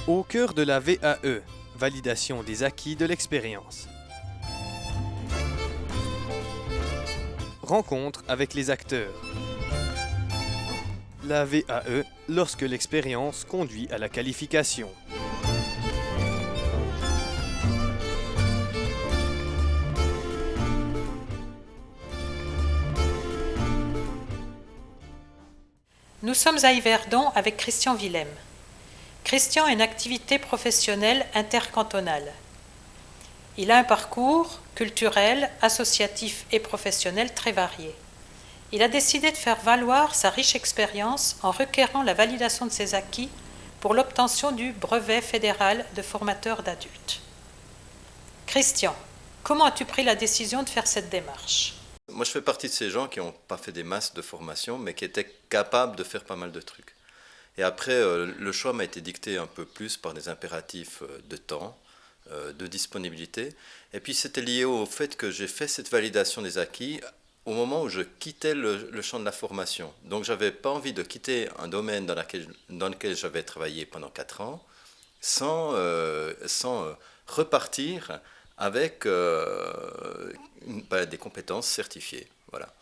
Au cœur de la VAE, validation des acquis de l'expérience. Rencontre avec les acteurs. La VAE, lorsque l'expérience conduit à la qualification. Nous sommes à Yverdon avec Christian Willem. Christian a une activité professionnelle intercantonale. Il a un parcours culturel, associatif et professionnel très varié. Il a décidé de faire valoir sa riche expérience en requérant la validation de ses acquis pour l'obtention du brevet fédéral de formateur d'adultes. Christian, comment as-tu pris la décision de faire cette démarche ? Moi, je fais partie de ces gens qui n'ont pas fait des masses de formation, mais qui étaient capables de faire pas mal de trucs. Et après, le choix m'a été dicté un peu plus par des impératifs de temps, de disponibilité. Et puis, c'était lié au fait que j'ai fait cette validation des acquis au moment où je quittais le champ de la formation. Donc, je n'avais pas envie de quitter un domaine dans lequel j'avais travaillé pendant 4 ans sans repartir avec des compétences certifiées. Voilà.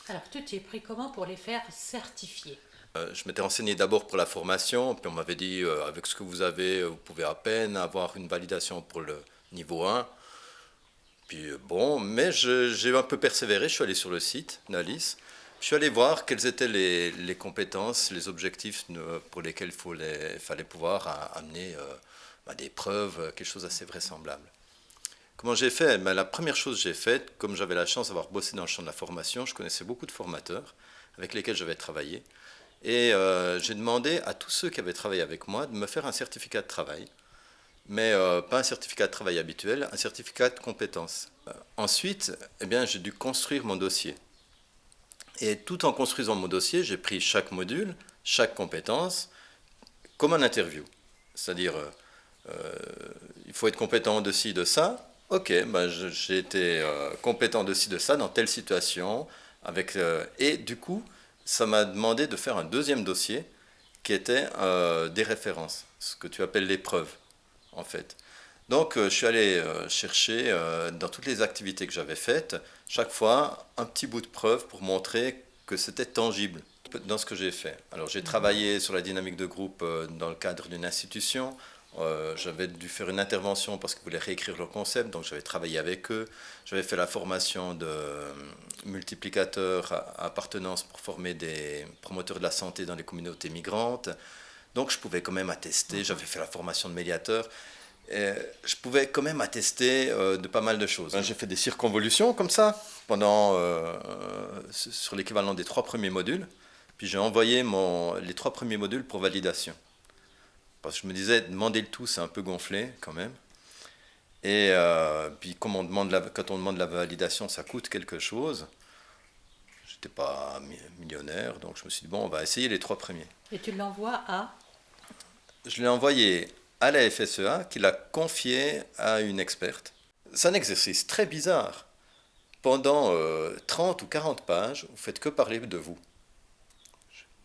Alors, tu t'y es pris comment pour les faire certifier ? Je m'étais renseigné d'abord pour la formation, puis on m'avait dit, avec ce que vous avez, vous pouvez à peine avoir une validation pour le niveau 1. Puis bon, mais j'ai un peu persévéré, je suis allé sur le site d'Alice, je suis allé voir quelles étaient les compétences, les objectifs pour lesquels il fallait pouvoir amener des preuves, quelque chose d'assez vraisemblable. Comment j'ai fait ? La première chose que j'ai faite, comme j'avais la chance d'avoir bossé dans le champ de la formation, je connaissais beaucoup de formateurs avec lesquels j'avais travaillé. Et j'ai demandé à tous ceux qui avaient travaillé avec moi de me faire un certificat de travail, mais pas un certificat de travail habituel, un certificat de compétence. Ensuite, j'ai dû construire mon dossier. Et tout en construisant mon dossier, j'ai pris chaque module, chaque compétence, comme un interview. C'est-à-dire, il faut être compétent de ci, de ça. Ok, j'ai été compétent de ci, de ça, dans telle situation. Et du coup, ça m'a demandé de faire un deuxième dossier qui était des références, ce que tu appelles les preuves, en fait. Donc, je suis allé chercher dans toutes les activités que j'avais faites, chaque fois, un petit bout de preuve pour montrer que c'était tangible dans ce que j'ai fait. Alors, j'ai travaillé sur la dynamique de groupe dans le cadre d'une institution. J'avais dû faire une intervention parce qu'ils voulaient réécrire leur concept, donc j'avais travaillé avec eux. J'avais fait la formation de multiplicateurs à appartenance pour former des promoteurs de la santé dans les communautés migrantes. Donc je pouvais quand même attester, j'avais fait la formation de médiateur, et je pouvais quand même attester de pas mal de choses. J'ai fait des circonvolutions comme ça, sur l'équivalent des 3 premiers modules, puis j'ai envoyé les 3 premiers modules pour validation. Parce que je me disais, demander le tout, c'est un peu gonflé quand même. Et puis quand on demande la validation, ça coûte quelque chose. Je n'étais pas millionnaire, donc je me suis dit, bon, on va essayer les 3 premiers. Et tu l'envoies à ? Je l'ai envoyé à la FSEA, qui l'a confié à une experte. C'est un exercice très bizarre. Pendant 30 ou 40 pages, vous ne faites que parler de vous.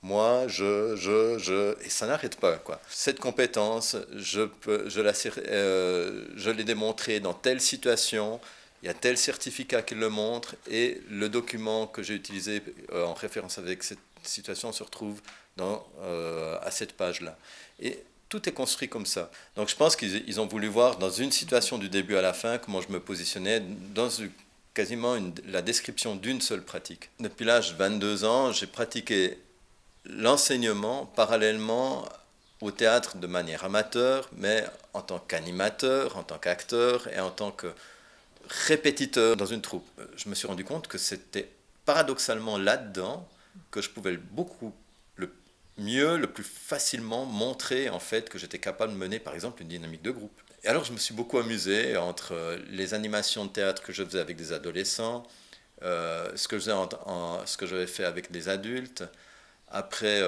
Moi, et ça n'arrête pas, quoi. Cette compétence, je l'ai démontrée dans telle situation, il y a tel certificat qui le montre, et le document que j'ai utilisé en référence avec cette situation se retrouve à cette page-là. Et tout est construit comme ça. Donc je pense qu'ils ont voulu voir dans une situation du début à la fin comment je me positionnais dans quasiment la description d'une seule pratique. Depuis l'âge de 22 ans, j'ai pratiqué l'enseignement parallèlement au théâtre de manière amateur, mais en tant qu'animateur, en tant qu'acteur et en tant que répétiteur dans une troupe. Je me suis rendu compte que c'était paradoxalement là-dedans que je pouvais beaucoup le plus facilement montrer en fait que j'étais capable de mener par exemple une dynamique de groupe. Et alors je me suis beaucoup amusé entre les animations de théâtre que je faisais avec des adolescents, ce que j'avais fait avec des adultes. Après,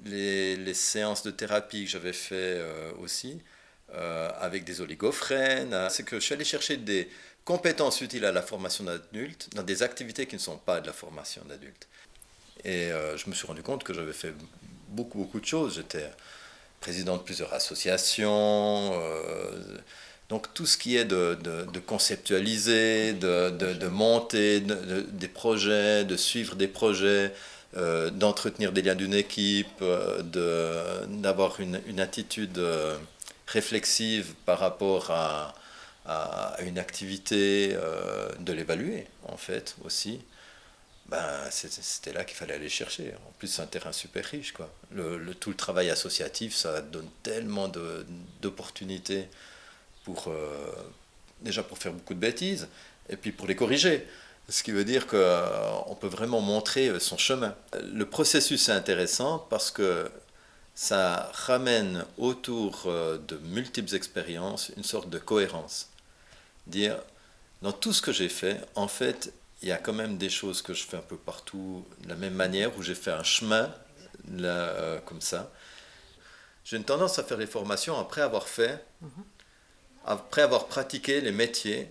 les séances de thérapie que j'avais fait aussi, avec des oligophrènes, c'est que je suis allé chercher des compétences utiles à la formation d'adultes dans des activités qui ne sont pas de la formation d'adultes. Et je me suis rendu compte que j'avais fait beaucoup de choses. J'étais président de plusieurs associations. Donc tout ce qui est de conceptualiser, de monter des projets, de suivre des projets, d'entretenir des liens d'une équipe, d'avoir une attitude réflexive par rapport à une activité, de l'évaluer en fait aussi. C'était là qu'il fallait aller chercher. En plus, c'est un terrain super riche, quoi. Tout le travail associatif, ça donne tellement d'opportunités déjà pour faire beaucoup de bêtises, et puis pour les corriger. Ce qui veut dire qu'on peut vraiment montrer son chemin. Le processus est intéressant parce que ça ramène autour de multiples expériences une sorte de cohérence. Dire, dans tout ce que j'ai fait, en fait, il y a quand même des choses que je fais un peu partout de la même manière, où j'ai fait un chemin là, comme ça. J'ai une tendance à faire les formations après avoir pratiqué les métiers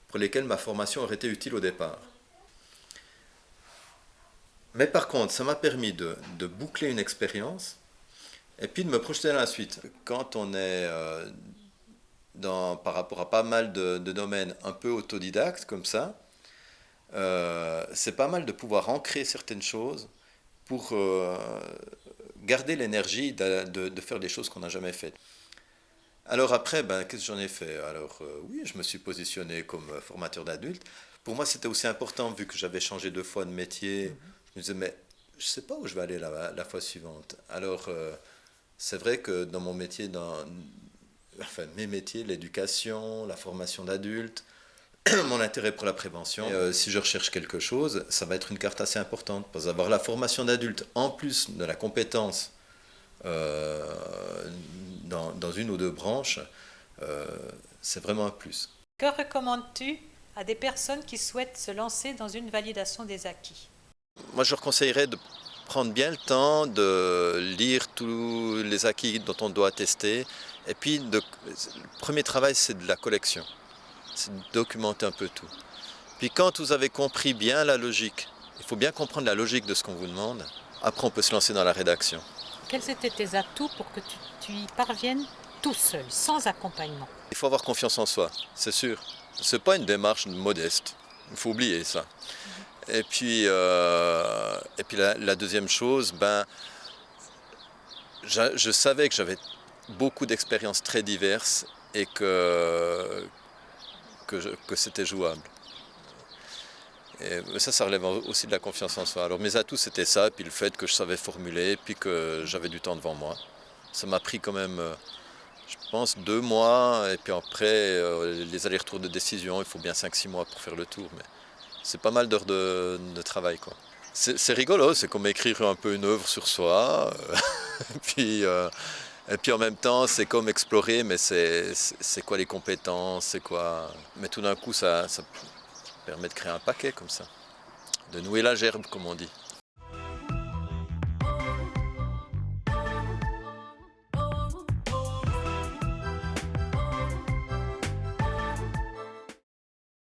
pour lesquels ma formation aurait été utile au départ. Mais par contre, ça m'a permis de boucler une expérience et puis de me projeter dans la suite. Quand on est par rapport à pas mal de domaines un peu autodidactes comme ça, c'est pas mal de pouvoir ancrer certaines choses pour garder l'énergie de faire des choses qu'on n'a jamais faites. Alors après, qu'est-ce que j'en ai fait? Alors oui, je me suis positionné comme formateur d'adultes. Pour moi, c'était aussi important, vu que j'avais changé 2 fois de métier. Je me disais, mais je ne sais pas où je vais aller la fois suivante. Alors, c'est vrai que dans mon métier, mes métiers, l'éducation, la formation d'adultes, mon intérêt pour la prévention, si je recherche quelque chose, ça va être une carte assez importante. Parce qu'avoir la formation d'adulte, en plus de la compétence dans une ou 2 branches, c'est vraiment un plus. Que recommandes-tu à des personnes qui souhaitent se lancer dans une validation des acquis? Moi, je leur conseillerais de prendre bien le temps de lire tous les acquis dont on doit attester. Et puis, le premier travail, c'est de la collection. C'est de documenter un peu tout. Puis quand vous avez compris bien la logique, il faut bien comprendre la logique de ce qu'on vous demande, après on peut se lancer dans la rédaction. Quels étaient tes atouts pour que tu y parviennes tout seul, sans accompagnement? Il faut avoir confiance en soi, c'est sûr. C'est pas une démarche modeste, il faut oublier ça. Et puis la deuxième chose, je savais que j'avais beaucoup d'expériences très diverses et que c'était jouable. Et ça relève aussi de la confiance en soi. Alors mes atouts, c'était ça, puis le fait que je savais formuler, puis que j'avais du temps devant moi. Ça m'a pris quand même, je pense, 2 mois, et puis après, les allers-retours de décision, il faut bien 5-6 mois pour faire le tour, mais c'est pas mal d'heures de travail, quoi. C'est rigolo, c'est comme écrire un peu une œuvre sur soi, et puis en même temps, c'est comme explorer, mais c'est quoi les compétences, c'est quoi... Mais tout d'un coup, ça permet de créer un paquet comme ça, de nouer la gerbe, comme on dit.